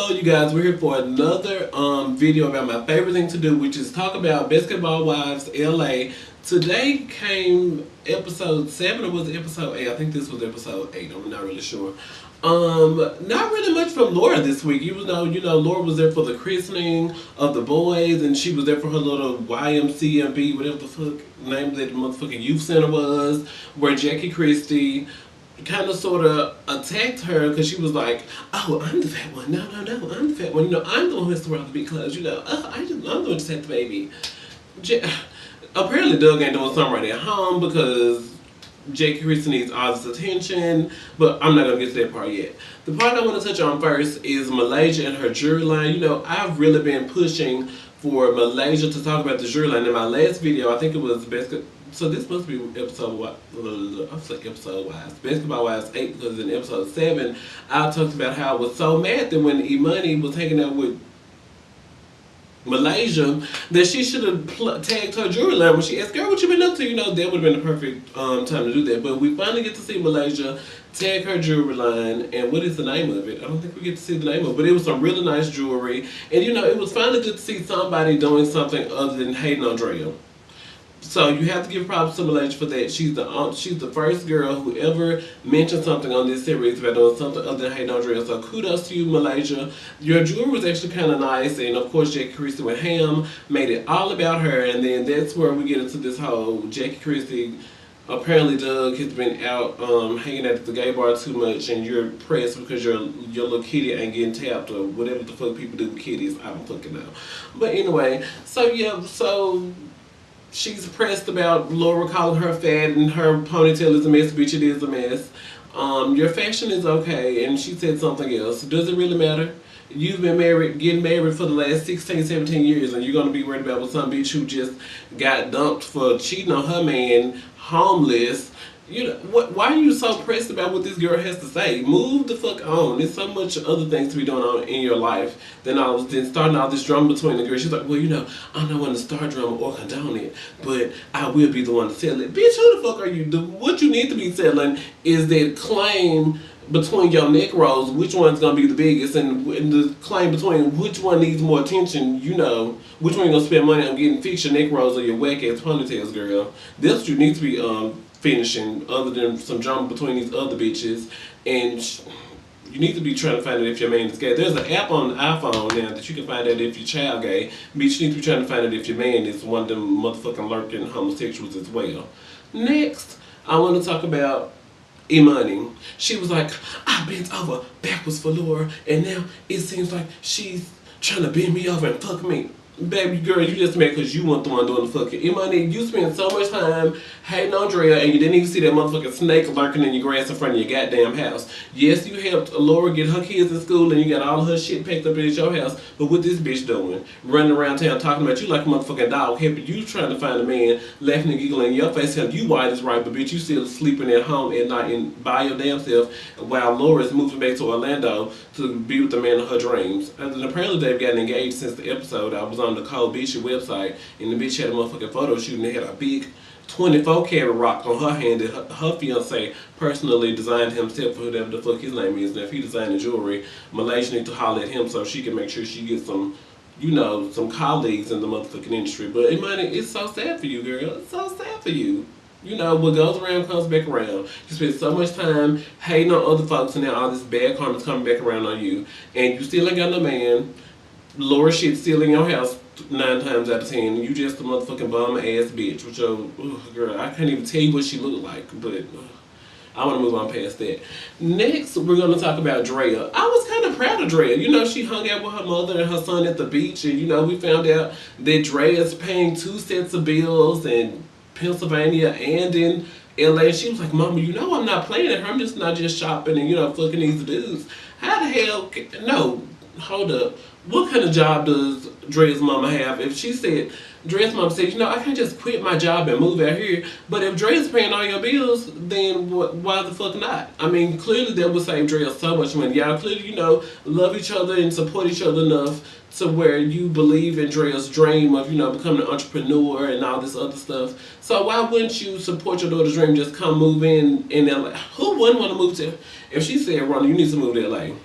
Hello you guys, we're here for another video about my favorite thing to do, which is talk about Basketball Wives LA. Today came episode 7 or was it episode 8? I think this was episode 8, I'm not really sure. Not really much from Laura this week, even though, Laura was there for the christening of the boys and she was there for her little YMCMB, whatever the fuck name of that motherfucking youth center was, where Jackie Christie kind of sort of attacked her because she was like, "Oh, I'm the fat one. No, I'm the fat one. I'm the one who has to wear all the big clothes. I'm the one who just had the baby." Apparently, Doug ain't doing something right at home because Jackie Christie needs all this attention, but I'm not gonna get to that part yet. The part I want to touch on first is Malaysia and her jewelry line. I've really been pushing for Malaysia to talk about the jewelry line. In my last video, I think it was so this must be episode what? I'm saying episode wise. Basketball Wives 8, because in episode 7, I talked about how I was so mad that when Imani was hanging out with Malaysia, that she should have tagged her jewelry line when she asked, "Girl, what you been up to?" That would have been the perfect time to do that. But we finally get to see Malaysia tag her jewelry line, and what is the name of it? I don't think we get to see the name of it, but it was some really nice jewelry. And it was finally good to see somebody doing something other than hating on Drea. So you have to give props to Malaysia for that. She's the first girl who ever mentioned something on this series about doing something other than hating on Drea. So kudos to you, Malaysia. Your jewelry was actually kind of nice, and of course Jackie Christie went ham, made it all about her, and then that's where we get into this whole Jackie Christie. Apparently Doug has been out hanging out at the gay bar too much, and you're pressed because your little kitty ain't getting tapped or whatever the fuck people do with kitties. I don't fucking know. But anyway, so she's pressed about Laura calling her fat and her ponytail is a mess. Bitch, it is a mess. Your fashion is okay, and she said something else. Does it really matter? You've been getting married for the last 16, 17 years, and you're going to be worried about with some bitch who just got dumped for cheating on her man, homeless. Why are you so pressed about what this girl has to say? Move the fuck on. There's so much other things to be going on in your life than starting all this drama between the girls. She's like, well, I'm not one to start drama or condone it, but I will be the one to settle it. Bitch, who the fuck are you? What you need to be settling is that claim between your neck rolls, which one's gonna be the biggest, and the claim between which one needs more attention. Which one you gonna spend money on getting fixed your neck rolls or your whack ass ponytails, girl. That's what you need to be finishing, other than some drama between these other bitches. And you need to be trying to find out if your man is gay. There's an app on the iPhone now that you can find out if your child gay. Bitch, you need to be trying to find out if your man is one of them motherfucking lurking homosexuals as well. Next, I want to talk about Imani. She was like, I bent over backwards for Laura, and now it seems like she's trying to bend me over and fuck me. Baby girl, you just mad because you weren't the one doing the fucking. Imani, you spent so much time hating on Drea and you didn't even see that motherfucking snake lurking in your grass in front of your goddamn house. Yes, you helped Laura get her kids in school and you got all her shit packed up at your house, but what this bitch doing? Running around town talking about you like a motherfucking dog, helping you trying to find a man, laughing and giggling in your face, telling you why is right, but bitch, you still sleeping at home at night and by your damn self while Laura's moving back to Orlando to be with the man of her dreams. And apparently they've gotten engaged since the episode. I was on the Cole Bishop website, and the bitch had a motherfucking photo shoot, and they had a big 24-karat rock on her hand that her fiance personally designed himself, for whatever the fuck his name is. And if he designed the jewelry, Malaysia need to holler at him so she can make sure she gets some, some colleagues in the motherfucking industry. But Imani, it's so sad for you, girl. It's so sad for you. What goes around comes back around. You spend so much time hating on other folks, and now all this bad karma's coming back around on you, and you still ain't got no man. Laura shit still in your house 9 times out of 10. You just a motherfucking bum ass bitch with your girl. I can't even tell you what she looked like, but I want to move on past that. Next, we're gonna talk about Drea. I was kind of proud of Drea. She hung out with her mother and her son at the beach, and we found out that Drea's paying 2 sets of bills in Pennsylvania and in LA. She was like, Mama, I'm not playing at her. I'm just not just shopping and fucking these dudes. How the hell? No, hold up. What kind of job does Dre's mama have? If she said, Dre's mama said, I can't just quit my job and move out here, but if Dre's paying all your bills, then why the fuck not? I mean, clearly that would save Dre so much money. Y'all clearly, love each other and support each other enough to where you believe in Dre's dream of, becoming an entrepreneur and all this other stuff. So why wouldn't you support your daughter's dream, just come move in LA? Who wouldn't want to move to? If she said, Ronnie, you need to move to LA.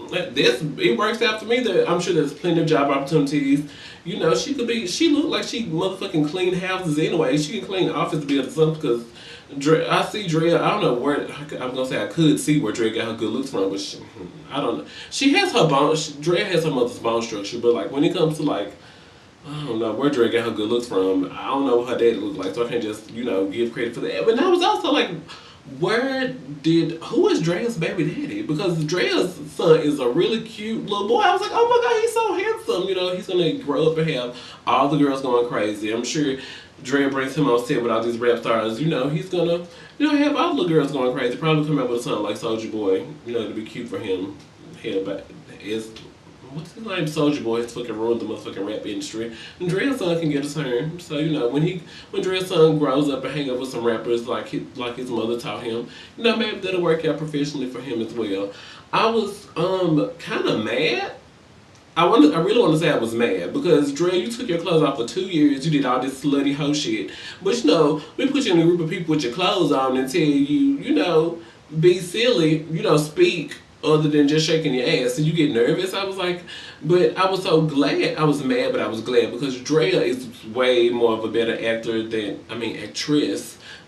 This it works out for me. That I'm sure there's plenty of job opportunities. You know, she could be. She looked like she motherfucking clean houses anyway. She can clean office buildings or something. Because I see Drea. I don't know where. I'm gonna say I could see where Drea got her good looks from, but I don't know. She has her bone. Drea has her mother's bone structure, but like when it comes to like. I don't know where Drea got her good looks from. I don't know what her daddy looked like, so I can't just, give credit for that. But I was also like, who is Drea's baby daddy? Because Drea's son is a really cute little boy. I was like, oh my god, he's so handsome. He's gonna grow up and have all the girls going crazy. I'm sure Drea brings him on set with all these rap stars. He's gonna, have all the girls going crazy. Probably come out with a son like Soulja Boy, to be cute for him. What's his name? Soulja Boy has fucking ruined the motherfucking rap industry. And Dre's son can get a turn. So, when Dre's son grows up and hang up with some rappers like his mother taught him, maybe that'll work out professionally for him as well. I was kind of mad. I really want to say I was mad because Dre, you took your clothes off for 2 years. You did all this slutty hoe shit. But we put you in a group of people with your clothes on and tell you, be silly, speak other than just shaking your ass. And you get nervous. I was like, but I was so glad. I was mad, but I was glad because Drea is way more of a better actress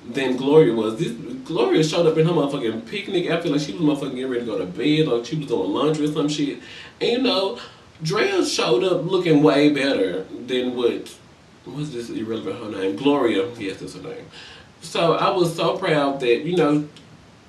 than Gloria was. Gloria showed up in her motherfucking picnic outfit like she was motherfucking getting ready to go to bed, like she was doing laundry or some shit. And Drea showed up looking way better than what's this irrelevant her name? Gloria. Yes, that's her name. So I was so proud that,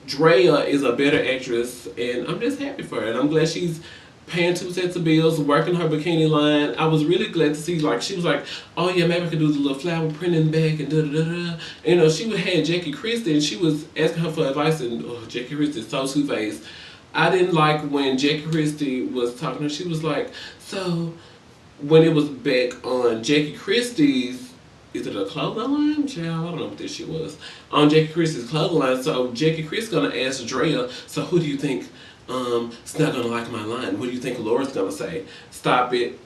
Drea is a better actress, and I'm just happy for her. And I'm glad she's paying 2 sets of bills, working her bikini line. I was really glad to see, she was like, oh yeah, maybe I could do the little flower print in the back and da-da-da-da. And, she had Jackie Christie, and she was asking her for advice, and Jackie Christie is so two-faced. I didn't like when Jackie Christie was talking to her. She was like, so when it was back on Jackie Christie's, is it a clothing line? Child, I don't know what this shit was. On Jackie Christie's clothing line. So Jackie Christie's gonna ask Drea, so who do you think is not gonna like my line? What do you think Laura's gonna say? Stop it.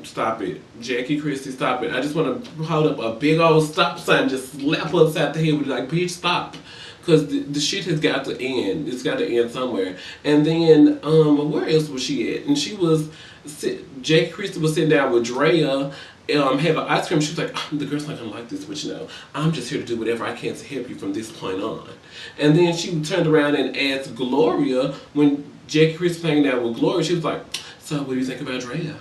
Stop it. Jackie Christie, stop it. I just wanna hold up a big old stop sign, just slap her upside the head with like, bitch, stop. Because the shit has got to end. It's got to end somewhere. And then, where else was she at? And Jackie Christie was sitting down with Drea, have an ice cream. She was like, the girl's not going to like this, but I'm just here to do whatever I can to help you from this point on. And then she turned around and asked Gloria, when Jackie Christie was hanging out with Gloria, she was like, so what do you think about Drea?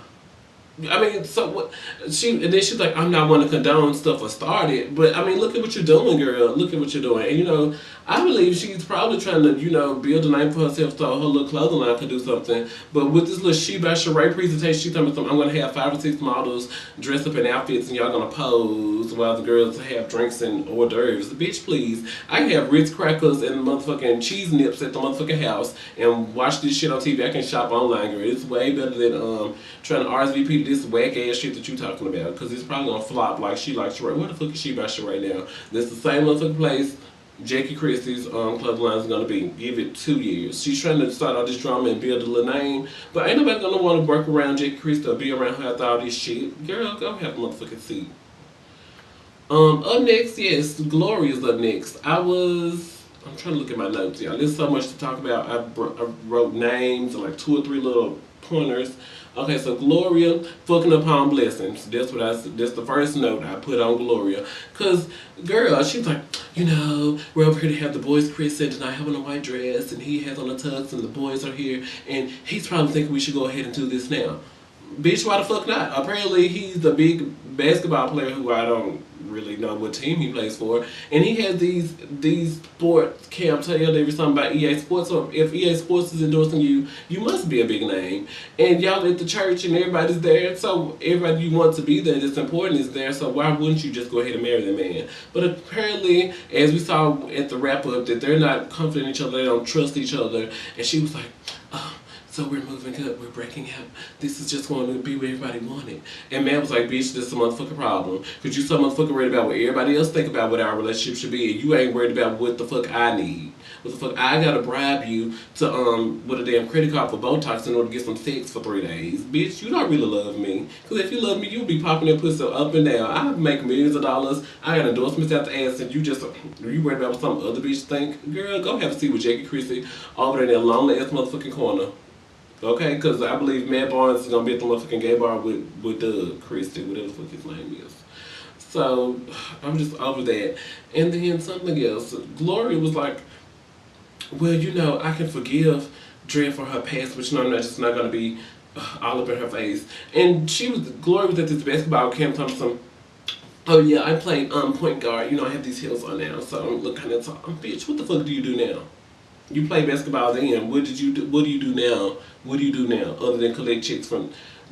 So what? And then she's like, I'm not one to condone stuff or start it, but look at what you're doing, girl. Look at what you're doing. And I believe she's probably trying to, build a name for herself so her little clothing line could do something. But with this little She by Sheree presentation, she's talking about, I'm going to have 5 or 6 models dressed up in outfits and y'all going to pose while the girls have drinks and hors d'oeuvres. Bitch, please. I can have Ritz crackers and motherfucking cheese nips at the motherfucking house and watch this shit on TV. I can shop online, girl. It's way better than trying to RSVP to this whack ass shit that you talking about, because it's probably going to flop like She Likes Sheree. Where the fuck is She by Sheree now? That's the same motherfucking place Jackie Christie's club line is gonna be. Give it 2 years. She's trying to start all this drama and build a little name, but ain't nobody gonna want to work around Jackie Christie or be around her after all this shit. Girl, go have a motherfucking seat. Up next, yes, Gloria's up next. I'm trying to look at my notes, y'all. There's so much to talk about. I wrote names and like 2 or 3 little pointers. Okay, so Gloria fucking upon blessings. That's the first note I put on Gloria. Cause girl, she was like, we're over here to have the boys christened and I have on a white dress and he has on a tux and the boys are here and he's probably thinking we should go ahead and do this now. Bitch, why the fuck not? Apparently he's a big basketball player who I don't really know what team he plays for, and he has these sports camps tell every something about EA Sports. So if EA Sports is endorsing you, you must be a big name. And y'all at the church and everybody's there, so everybody you want to be there that's important is there. So why wouldn't you just go ahead and marry the man? But apparently, as we saw at the wrap up, that they're not confident in each other, they don't trust each other, and she was like, oh. so we're moving up, we're breaking up. This is just going to be what everybody wanted. And man was like, bitch, this is a motherfucking problem. Because you so motherfucking worried about what everybody else think about what our relationship should be. And you ain't worried about what the fuck I need. What the fuck I gotta bribe you to, with a damn credit card for Botox in order to get some sex for 3 days. Bitch, you don't really love me. Because if you love me, you'd be popping that pussy up and down. I make millions of dollars. I got endorsements out the ass, and you worried about what some other bitch think? Girl, go have a seat with Jackie Christie over there in that lonely ass motherfucking corner. Okay, because I believe Matt Barnes is gonna be at the motherfucking gay bar with Christie, whatever the fuck his name is. So I'm just over that. And then something else. Gloria was like, well, I can forgive Drea for her past, but I'm just not gonna be all up in her face. And Gloria was at this basketball camp talking some. Oh yeah, I play point guard. I have these heels on now, so I'm looking at bitch. What the fuck do you do now? You play basketball then. What did you do? What do you do now? What do you do now other than collect checks from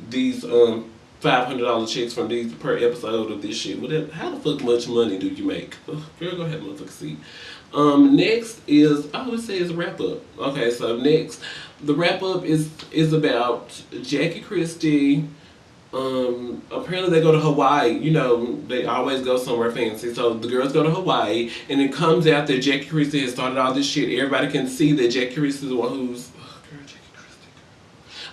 these $500 checks from these per episode of this shit? How the fuck much money do you make? Ugh, girl, go ahead, motherfucker. See. Next is I always say it's a wrap up. Okay, so next the wrap up is about Jackie Christie. Apparently they go to Hawaii. They always go somewhere fancy. So the girls go to Hawaii, and it comes out that Jackie Christie has started all this shit. Everybody can see that Jackie Christie is the one who's. Oh, girl, Jackie Christie.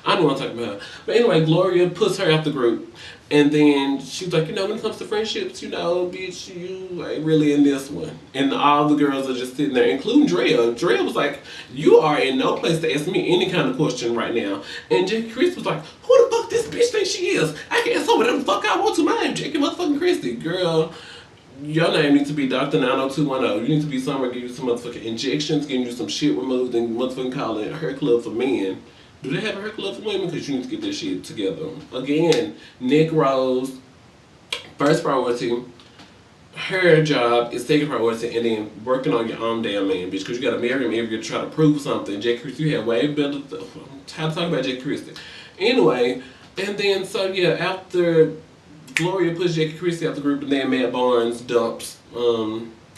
I don't want to talk about her. But anyway, Gloria puts her out the group. And then she's like, when it comes to friendships, bitch, you ain't really in this one. And all the girls are just sitting there, including Drea. Drea was like, you are in no place to ask me any kind of question right now. And Jackie Christie was like, who the fuck this bitch think she is? I can ask her whatever the fuck I want to. My name Jackie motherfucking Christie. Girl, your name needs to be Dr. 90210. You need to be somewhere getting you some motherfucking injections, getting you some shit removed, and motherfucking calling it her club for men. Do they have a her club for women? Because you need to get this shit together. Again, Nick Rose, first priority. Her job is second priority, and then working on your own damn man, bitch. Because you got to marry him if you're trying to prove something. Jackie Christie, you have way better. I'm tired of talking about Jackie Christie. Anyway, and then, so yeah, after Gloria puts Jackie Christie out the group, and then Matt Barnes dumps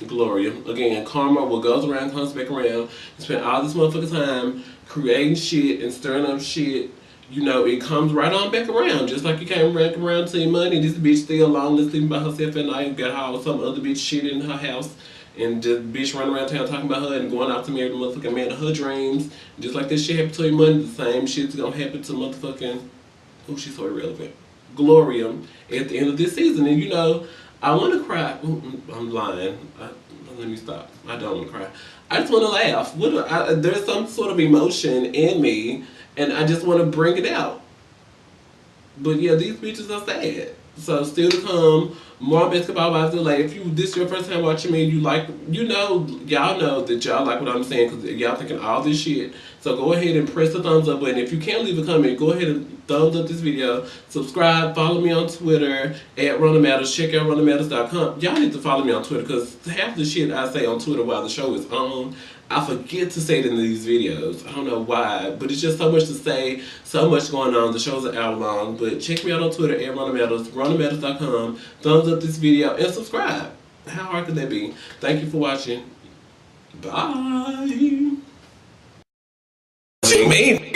Gloria. Again, karma, what goes around comes back around. You spend all this motherfucking time creating shit and stirring up shit. It comes right on back around. Just like you came back around to your money. This bitch still lonely, sleeping by herself at night, got her with some other bitch shit in her house, and just bitch running around town talking about her and going out to marry the motherfucking man of her dreams. Just like this shit happened to your money, the same shit's gonna happen to motherfucking, oh, she's so irrelevant, Gloria at the end of this season. And I want to cry. I'm lying. Let me stop. I don't want to cry. I just want to laugh. There's some sort of emotion in me, and I just want to bring it out. But yeah, these bitches are sad. So still to come, more basketball vibes in LA. If this is your first time watching me, y'all know that y'all like what I'm saying because y'all thinking all this shit. So go ahead and press the thumbs up button. If you can't leave a comment, go ahead and thumbs up this video. Subscribe, follow me on Twitter at RunnerMatters. Check out RunnerMatters.com. Y'all need to follow me on Twitter because half the shit I say on Twitter while the show is on, I forget to say it in these videos. I don't know why, but it's just so much to say, so much going on. The show's an hour long, but check me out on Twitter at RunnerMatters, RunnerMatters.com. Thumbs up this video and subscribe. How hard could that be? Thank you for watching. Bye. What you mean?